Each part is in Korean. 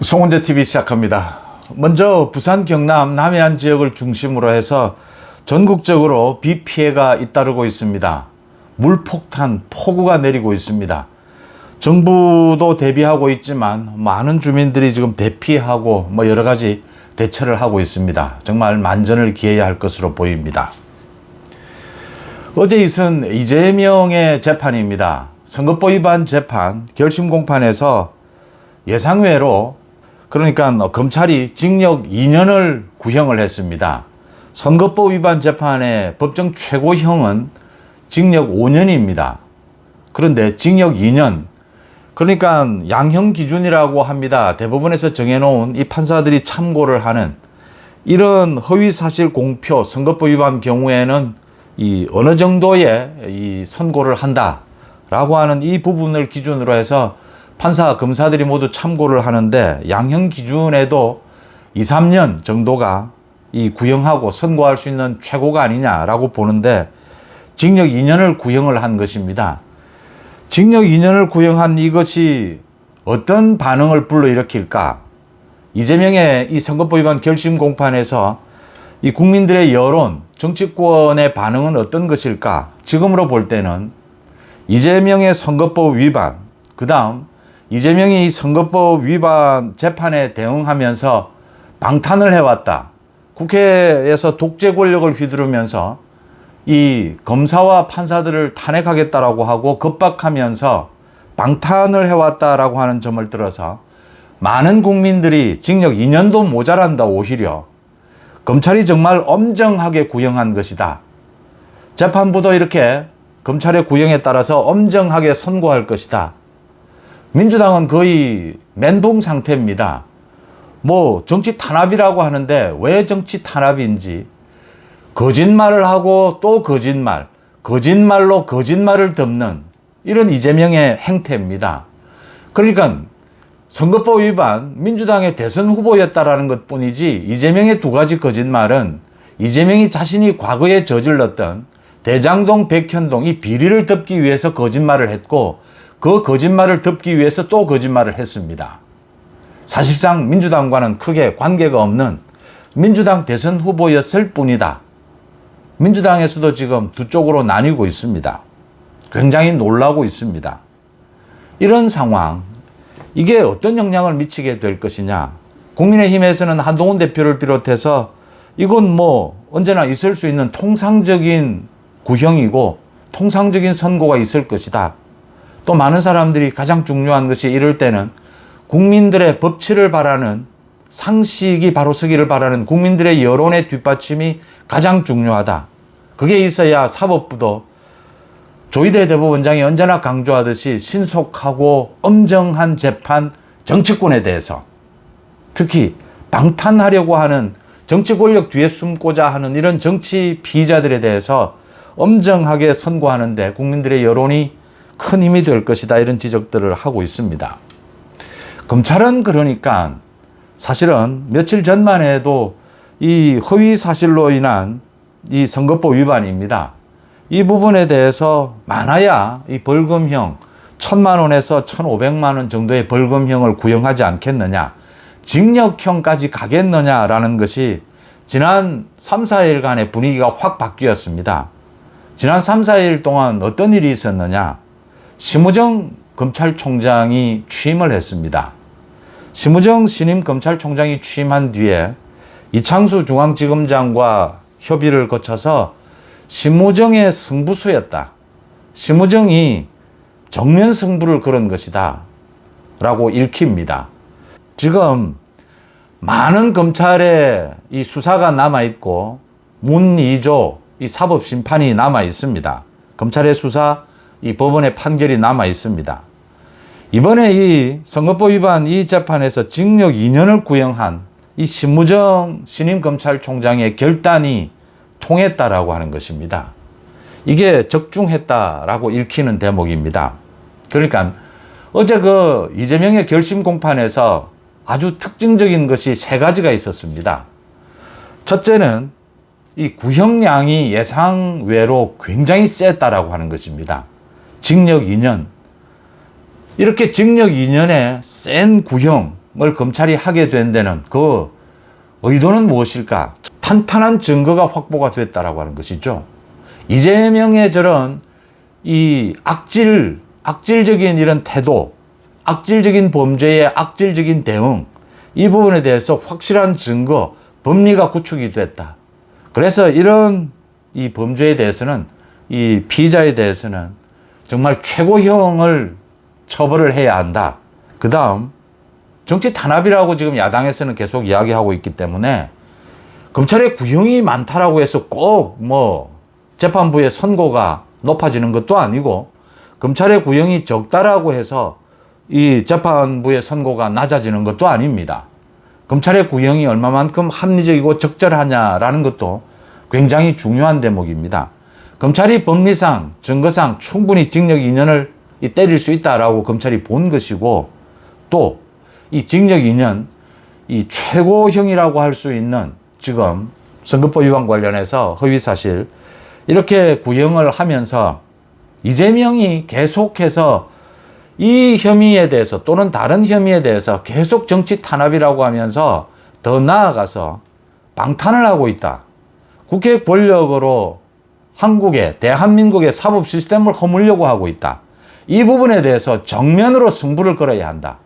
송은재 TV 시작합니다. 먼저 부산, 경남, 남해안 지역을 중심으로 해서 전국적으로 비 피해가 잇따르고 있습니다. 물폭탄, 폭우가 내리고 있습니다. 정부도 대비하고 있지만 많은 주민들이 지금 대피하고 여러 가지 대처를 하고 있습니다. 정말 만전을 기해야 할 것으로 보입니다. 어제 있은 이재명의 재판입니다. 선거법 위반 재판 결심 공판에서 예상외로 그러니까 검찰이 징역 2년을 구형을 했습니다. 선거법 위반 재판의 법정 최고형은 징역 5년입니다. 그런데 징역 2년, 그러니까 양형 기준이라고 합니다. 대법원에서 정해놓은 이 판사들이 참고를 하는 이런 허위사실 공표 선거법 위반 경우에는 이 어느 정도의 이 선고를 한다라고 하는 이 부분을 기준으로 해서 판사, 검사들이 모두 참고를 하는데 양형 기준에도 2, 3년 정도가 이 구형하고 선고할 수 있는 최고가 아니냐라고 보는데 징역 2년을 구형을 한 것입니다. 징역 2년을 구형한 이것이 어떤 반응을 불러일으킬까? 이재명의 이 선거법 위반 결심 공판에서 이 국민들의 여론, 정치권의 반응은 어떤 것일까? 지금으로 볼 때는 이재명의 선거법 위반, 그 다음 이재명이 선거법 위반 재판에 대응하면서 방탄을 해왔다. 국회에서 독재 권력을 휘두르면서 이 검사와 판사들을 탄핵하겠다라고 하고 겁박하면서 방탄을 해왔다라고 하는 점을 들어서 많은 국민들이 징역 2년도 모자란다 오히려 검찰이 정말 엄정하게 구형한 것이다. 재판부도 이렇게 검찰의 구형에 따라서 엄정하게 선고할 것이다. 민주당은 거의 멘붕 상태입니다. 정치 탄압이라고 하는데 왜 정치 탄압인지 거짓말을 하고 또 거짓말, 거짓말로 거짓말을 덮는 이런 이재명의 행태입니다. 그러니까 선거법 위반 민주당의 대선 후보였다라는 것 뿐이지 이재명의 두 가지 거짓말은 이재명이 자신이 과거에 저질렀던 대장동, 백현동 이 비리를 덮기 위해서 거짓말을 했고 그 거짓말을 덮기 위해서 또 거짓말을 했습니다. 사실상 민주당과는 크게 관계가 없는 민주당 대선 후보였을 뿐이다. 민주당에서도 지금 두 쪽으로 나뉘고 있습니다. 굉장히 놀라고 있습니다. 이런 상황, 이게 어떤 영향을 미치게 될 것이냐. 국민의힘에서는 한동훈 대표를 비롯해서 이건 언제나 있을 수 있는 통상적인 구형이고 통상적인 선고가 있을 것이다. 또 많은 사람들이 가장 중요한 것이 이럴 때는 국민들의 법치를 바라는 상식이 바로 서기를 바라는 국민들의 여론의 뒷받침이 가장 중요하다. 그게 있어야 사법부도 조희대 대법원장이 언제나 강조하듯이 신속하고 엄정한 재판 정치권에 대해서 특히 방탄하려고 하는 정치 권력 뒤에 숨고자 하는 이런 정치 피의자들에 대해서 엄정하게 선고하는데 국민들의 여론이 큰 힘이 될 것이다 이런 지적들을 하고 있습니다. 검찰은 그러니까 사실은 며칠 전만 해도 이 허위 사실로 인한 이 선거법 위반입니다. 이 부분에 대해서 많아야 이 벌금형 1,000만 원에서 1,500만 원 정도의 벌금형을 구형하지 않겠느냐, 징역형까지 가겠느냐라는 것이 지난 3, 4일간의 분위기가 확 바뀌었습니다. 지난 3, 4일 동안 어떤 일이 있었느냐? 심우정 검찰총장이 취임을 했습니다. 심우정 신임 검찰총장이 취임한 뒤에 이창수 중앙지검장과 협의를 거쳐서 심우정의 승부수였다. 심우정이 정면 승부를 걸은 것이다. 라고 읽힙니다. 지금 많은 검찰의 이 수사가 남아있고 문 2조 이 사법심판이 남아있습니다. 검찰의 수사, 이 법원의 판결이 남아 있습니다. 이번에 이 선거법 위반 이 재판에서 징역 2년을 구형한 이 심우정 신임 검찰총장의 결단이 통했다라고 하는 것입니다. 이게 적중했다라고 읽히는 대목입니다. 그러니까 어제 이재명의 결심 공판에서 아주 특징적인 것이 세 가지가 있었습니다. 첫째는 이 구형량이 예상외로 굉장히 셌다라고 하는 것입니다. 징역 2년. 이렇게 징역 2년의 센 구형, 검찰이 하게 된 데는 그 의도는 무엇일까? 탄탄한 증거가 확보가 됐다라고 하는 것이죠. 이재명의 저런 이 악질적인 이런 태도, 악질적인 범죄의 악질적인 대응, 이 부분에 대해서 확실한 증거, 법리가 구축이 됐다. 그래서 이런 이 범죄에 대해서는, 이 피의자에 대해서는 정말 최고형을 처벌을 해야 한다. 그 다음, 정치 탄압이라고 지금 야당에서는 계속 이야기하고 있기 때문에 검찰의 구형이 많다라고 해서 꼭 재판부의 선고가 높아지는 것도 아니고, 검찰의 구형이 적다라고 해서 이 재판부의 선고가 낮아지는 것도 아닙니다. 검찰의 구형이 얼마만큼 합리적이고 적절하냐라는 것도 굉장히 중요한 대목입니다. 검찰이 법리상, 증거상 충분히 징역 2년을 때릴 수 있다라고 검찰이 본 것이고, 또 이 징역 2년, 이 최고형이라고 할 수 있는 지금 선거법 위반 관련해서 허위사실 이렇게 구형을 하면서 이재명이 계속해서 이 혐의에 대해서 또는 다른 혐의에 대해서 계속 정치 탄압이라고 하면서 더 나아가서 방탄을 하고 있다. 국회 권력으로 대한민국의 사법 시스템을 허물려고 하고 있다. 이 부분에 대해서 정면으로 승부를 걸어야 한다.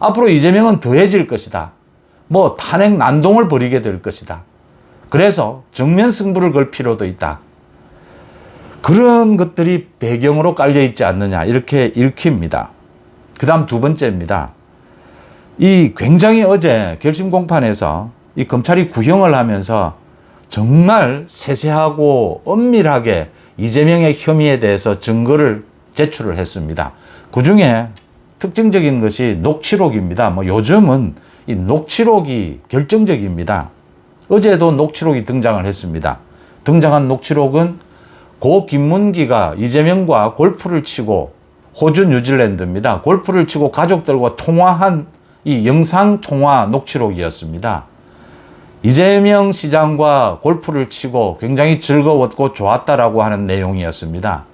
앞으로 이재명은 더해질 것이다. 탄핵 난동을 벌이게 될 것이다. 그래서 정면 승부를 걸 필요도 있다. 그런 것들이 배경으로 깔려 있지 않느냐, 이렇게 읽힙니다. 그 다음 두 번째입니다. 이 굉장히 어제 결심 공판에서 이 검찰이 구형을 하면서 정말 세세하고 엄밀하게 이재명의 혐의에 대해서 증거를 제출을 했습니다. 그 중에 특징적인 것이 녹취록입니다. 요즘은 이 녹취록이 결정적입니다. 어제도 녹취록이 등장을 했습니다. 등장한 녹취록은 고 김문기가 이재명과 골프를 치고, 호주 뉴질랜드입니다. 골프를 치고 가족들과 통화한 이 영상통화 녹취록이었습니다. 이재명 시장과 골프를 치고 굉장히 즐거웠고 좋았다라고 하는 내용이었습니다.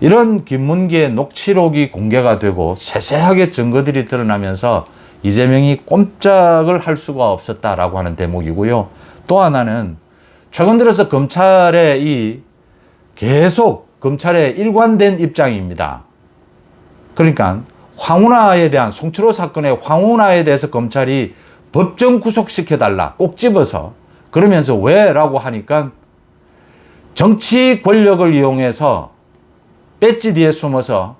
이런 김문기의 녹취록이 공개가 되고 세세하게 증거들이 드러나면서 이재명이 꼼짝을 할 수가 없었다라고 하는 대목이고요. 또 하나는 최근 들어서 계속 검찰의 일관된 입장입니다. 그러니까 황운하에 대한 송철호 사건의 황운하에 대해서 검찰이 법정 구속시켜달라 꼭 집어서, 그러면서 왜? 라고 하니까 정치 권력을 이용해서 배지 뒤에 숨어서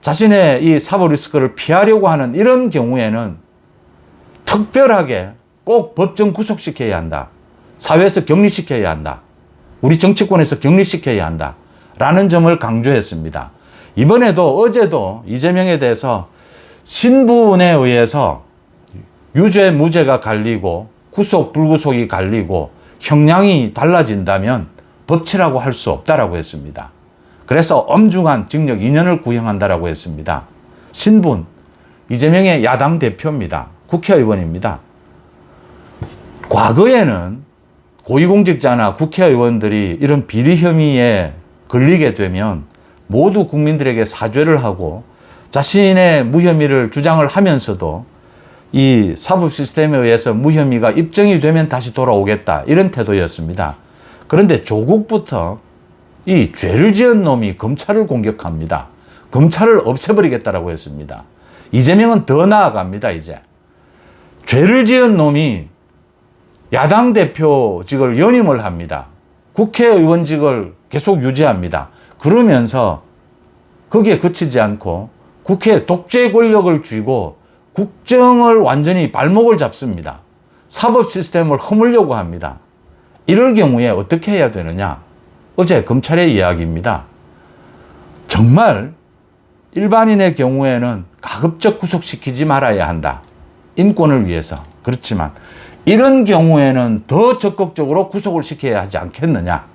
자신의 이 사법 리스크를 피하려고 하는 이런 경우에는 특별하게 꼭 법정 구속시켜야 한다. 사회에서 격리시켜야 한다. 우리 정치권에서 격리시켜야 한다. 라는 점을 강조했습니다. 이번에도 어제도 이재명에 대해서 신분에 의해서 유죄, 무죄가 갈리고 구속, 불구속이 갈리고 형량이 달라진다면 법치라고 할 수 없다라고 했습니다. 그래서 엄중한 징역 2년을 구형한다라고 했습니다. 신분, 이재명의 야당 대표입니다. 국회의원입니다. 과거에는 고위공직자나 국회의원들이 이런 비리 혐의에 걸리게 되면 모두 국민들에게 사죄를 하고 자신의 무혐의를 주장을 하면서도 이 사법 시스템에 의해서 무혐의가 입증이 되면 다시 돌아오겠다, 이런 태도였습니다. 그런데 조국부터 이 죄를 지은 놈이 검찰을 공격합니다. 검찰을 없애버리겠다라고 했습니다. 이재명은 더 나아갑니다. 이제 죄를 지은 놈이 야당 대표직을 연임을 합니다. 국회의원직을 계속 유지합니다. 그러면서 거기에 그치지 않고 국회 독재 권력을 쥐고 국정을 완전히 발목을 잡습니다. 사법 시스템을 허물려고 합니다. 이럴 경우에 어떻게 해야 되느냐? 어제 검찰의 이야기입니다. 정말 일반인의 경우에는 가급적 구속시키지 말아야 한다. 인권을 위해서. 그렇지만 이런 경우에는 더 적극적으로 구속을 시켜야 하지 않겠느냐.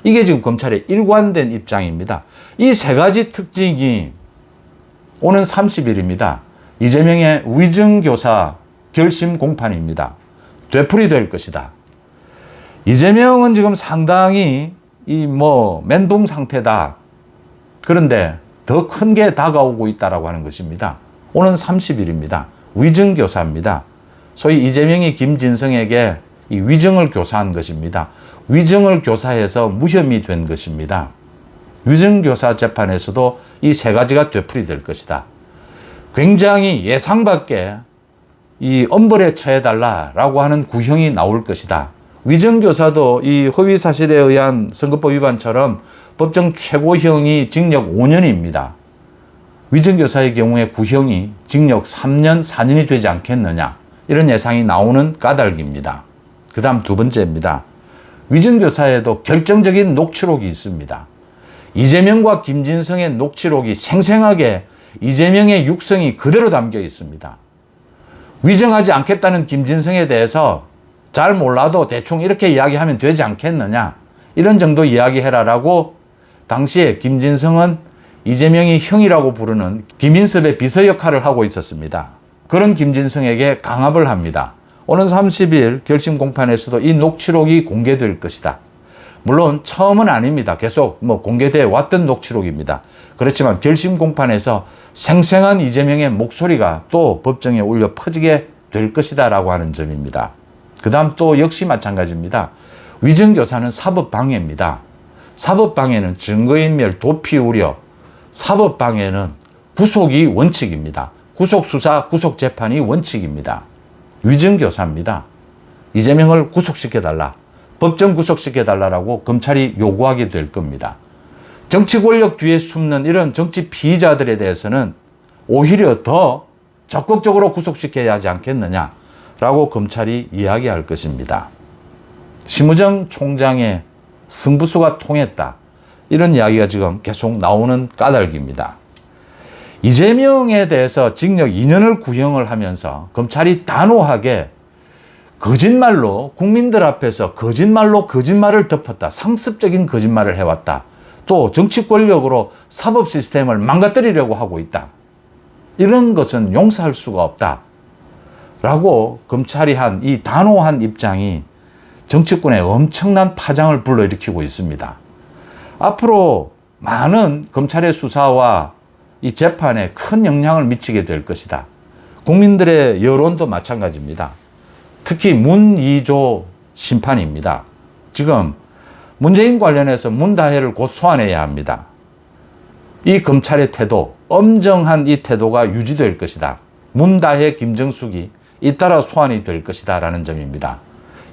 이게 지금 검찰의 일관된 입장입니다. 이 세 가지 특징이 오는 30일입니다. 이재명의 위증교사 결심 공판입니다. 되풀이될 것이다. 이재명은 지금 상당히 멘붕 상태다. 그런데 더 큰 게 다가오고 있다라고 하는 것입니다. 오는 30일입니다. 위증교사입니다. 소위 이재명이 김진성에게 이 위증을 교사한 것입니다. 위증을 교사해서 무혐의 된 것입니다. 위증교사 재판에서도 이 세 가지가 되풀이될 것이다. 굉장히 예상 밖에 이 엄벌에 처해달라라고 하는 구형이 나올 것이다. 위증교사도 이 허위사실에 의한 선거법 위반처럼 법정 최고형이 징역 5년입니다. 위증교사의 경우에 구형이 징역 3년, 4년이 되지 않겠느냐, 이런 예상이 나오는 까닭입니다. 그 다음 두 번째입니다. 위증교사에도 결정적인 녹취록이 있습니다. 이재명과 김진성의 녹취록이 생생하게 이재명의 육성이 그대로 담겨 있습니다. 위증하지 않겠다는 김진성에 대해서 잘 몰라도 대충 이렇게 이야기하면 되지 않겠느냐, 이런 정도 이야기해라라고 당시에 김진성은 이재명이 형이라고 부르는 김인섭의 비서 역할을 하고 있었습니다. 그런 김진성에게 강압을 합니다. 오는 30일 결심 공판에서도 이 녹취록이 공개될 것이다. 물론 처음은 아닙니다. 계속 공개되어 왔던 녹취록입니다. 그렇지만 결심 공판에서 생생한 이재명의 목소리가 또 법정에 울려 퍼지게 될 것이다 라고 하는 점입니다. 그 다음 또 역시 마찬가지입니다. 위증교사는 사법방해입니다. 사법방해는 증거인멸, 도피 우려, 사법방해는 구속이 원칙입니다. 구속수사, 구속재판이 원칙입니다. 위증교사입니다. 이재명을 구속시켜달라, 법정 구속시켜달라고 검찰이 요구하게 될 겁니다. 정치 권력 뒤에 숨는 이런 정치 피의자들에 대해서는 오히려 더 적극적으로 구속시켜야 하지 않겠느냐라고 검찰이 이야기할 것입니다. 심우정 총장의 승부수가 통했다, 이런 이야기가 지금 계속 나오는 까닭입니다. 이재명에 대해서 징역 2년을 구형을 하면서 검찰이 단호하게 거짓말로 국민들 앞에서 거짓말로 거짓말을 덮었다, 상습적인 거짓말을 해왔다, 또 정치 권력으로 사법 시스템을 망가뜨리려고 하고 있다, 이런 것은 용서할 수가 없다 라고 검찰이 한 이 단호한 입장이 정치권에 엄청난 파장을 불러일으키고 있습니다. 앞으로 많은 검찰의 수사와 이 재판에 큰 영향을 미치게 될 것이다. 국민들의 여론도 마찬가지입니다. 특히 문이조 심판입니다. 지금 문재인 관련해서 문다혜를 곧 소환해야 합니다. 이 검찰의 태도, 엄정한 이 태도가 유지될 것이다. 문다혜, 김정숙이 잇따라 소환이 될 것이다 라는 점입니다.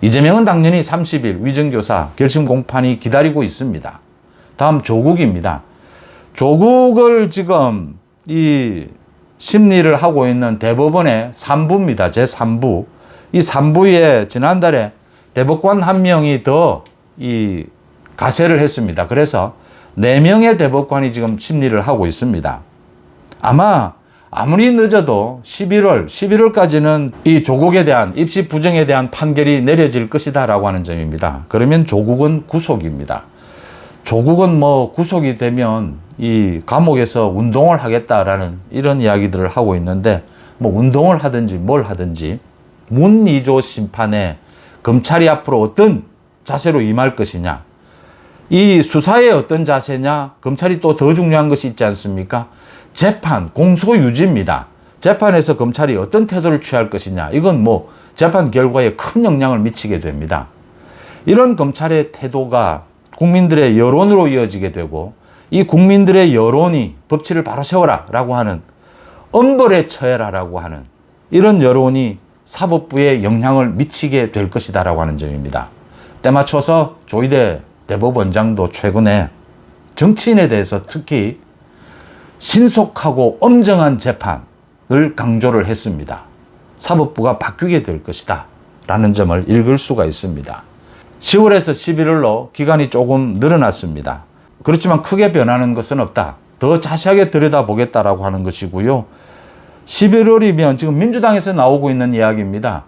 이재명은 당연히 30일 위증교사 결심 공판이 기다리고 있습니다. 다음 조국입니다. 조국을 지금 이 심리를 하고 있는 대법원의 3부입니다. 제3부. 이 3부에 지난달에 대법관 한 명이 더 이 가세를 했습니다. 그래서 4명의 대법관이 지금 심리를 하고 있습니다. 아마 아무리 늦어도 11월까지는 이 조국에 대한 입시 부정에 대한 판결이 내려질 것이다 라고 하는 점입니다. 그러면 조국은 구속입니다. 조국은 구속이 되면 이 감옥에서 운동을 하겠다라는 이런 이야기들을 하고 있는데, 운동을 하든지 뭘 하든지 문이조 심판에 검찰이 앞으로 어떤 자세로 임할 것이냐, 이 수사의 어떤 자세냐, 검찰이 또 더 중요한 것이 있지 않습니까? 재판, 공소 유지입니다. 재판에서 검찰이 어떤 태도를 취할 것이냐, 이건 재판 결과에 큰 영향을 미치게 됩니다. 이런 검찰의 태도가 국민들의 여론으로 이어지게 되고, 이 국민들의 여론이 법치를 바로 세워라 라고 하는, 엄벌에 처해라 라고 하는 이런 여론이 사법부에 영향을 미치게 될 것이다 라고 하는 점입니다. 때맞춰서 조희대 대법원장도 최근에 정치인에 대해서 특히 신속하고 엄정한 재판을 강조를 했습니다. 사법부가 바뀌게 될 것이다 라는 점을 읽을 수가 있습니다. 10월에서 11월로 기간이 조금 늘어났습니다. 그렇지만 크게 변하는 것은 없다. 더 자세하게 들여다보겠다라고 하는 것이고요. 11월이면 지금 민주당에서 나오고 있는 이야기입니다.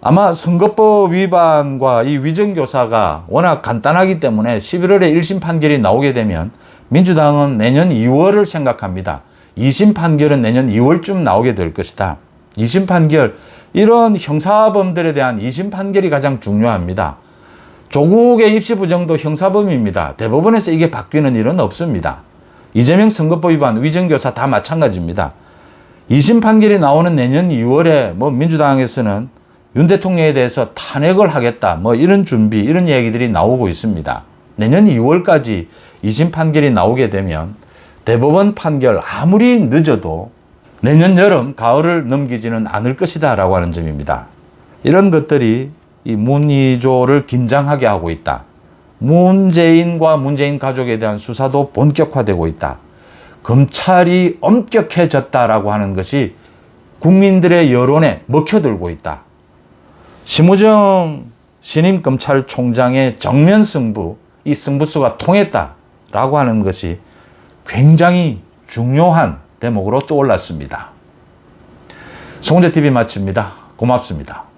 아마 선거법 위반과 이 위증교사가 워낙 간단하기 때문에 11월에 1심 판결이 나오게 되면 민주당은 내년 2월을 생각합니다. 2심 판결은 내년 2월쯤 나오게 될 것이다. 2심 판결, 이런 형사범들에 대한 2심 판결이 가장 중요합니다. 조국의 입시 부정도 형사범입니다. 대법원에서 이게 바뀌는 일은 없습니다. 이재명 선거법 위반, 위증교사 다 마찬가지입니다. 2심 판결이 나오는 내년 2월에 뭐 민주당에서는 윤 대통령에 대해서 탄핵을 하겠다, 뭐 이런 준비, 이런 얘기들이 나오고 있습니다. 내년 2월까지 2심 판결이 나오게 되면 대법원 판결 아무리 늦어도 내년 여름, 가을을 넘기지는 않을 것이다 라고 하는 점입니다. 이런 것들이 이 문의조를 긴장하게 하고 있다. 문재인과 문재인 가족에 대한 수사도 본격화되고 있다. 검찰이 엄격해졌다라고 하는 것이 국민들의 여론에 먹혀들고 있다. 심우정 신임 검찰총장의 정면 승부, 이 승부수가 통했다라고 하는 것이 굉장히 중요한 대목으로 떠올랐습니다. 송은재TV 마칩니다. 고맙습니다.